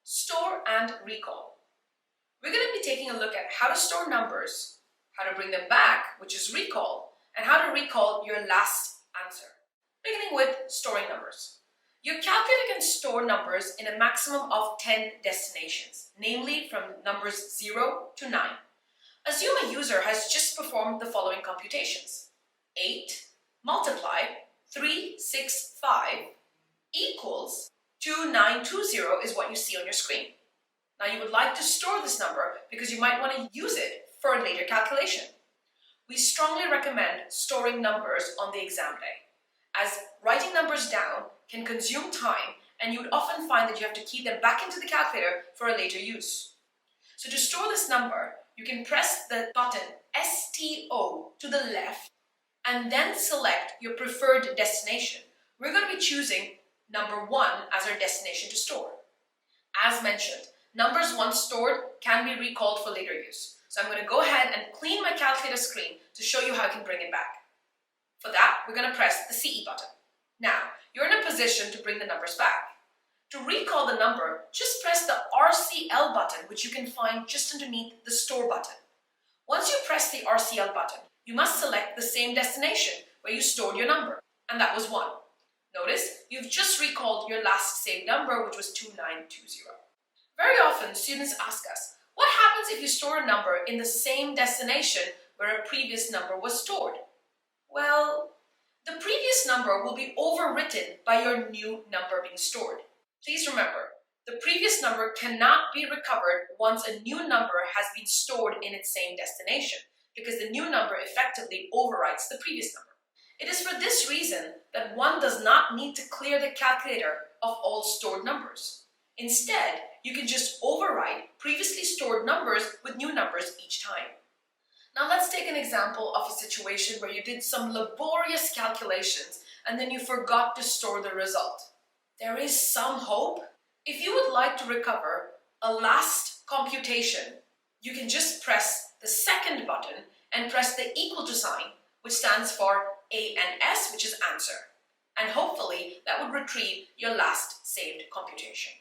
Store and recall. We're going to be taking a look at how to store numbers, how to bring them back, which is recall, and how to recall your last answer. Beginning with storing numbers. Your calculator can store numbers in a maximum of 10 destinations, namely from numbers 0 to 9. Assume a user has just performed the following computations. 8 multiply 365 equals 2920 is what you see on your screen. Now you would like to store this number because you might want to use it for a later calculation. We strongly recommend storing numbers on the exam day, as writing numbers down can consume time and you would often find that you have to key them back into the calculator for a later use. So to store this number, you can press the button STO to the left and then select your preferred destination. We're going to be choosing number 1 as our destination to store. As mentioned, numbers once stored can be recalled for later use. So I'm going to go ahead and clean my calculator screen to show you how I can bring it back. For that, we're going to press the CE button. Now, you're in a position to bring the numbers back. To recall the number, just press the RCL button, which you can find just underneath the Store button. Once you press the RCL button, you must select the same destination where you stored your number, and that was 1. Notice, you've just recalled your last saved number, which was 2920. Very often, students ask us, what happens if you store a number in the same destination where a previous number was stored? Well, the previous number will be overwritten by your new number being stored. Please remember, the previous number cannot be recovered once a new number has been stored in its same destination, because the new number effectively overwrites the previous number. It is for this reason that one does not need to clear the calculator of all stored numbers. Instead, you can just overwrite previously stored numbers with new numbers each time. Now let's take an example of a situation where you did some laborious calculations and then you forgot to store the result. There is some hope. If you would like to recover a last computation, you can just press the second button and press the equal to sign, which stands for ANS, which is answer. And hopefully that would retrieve your last saved computation.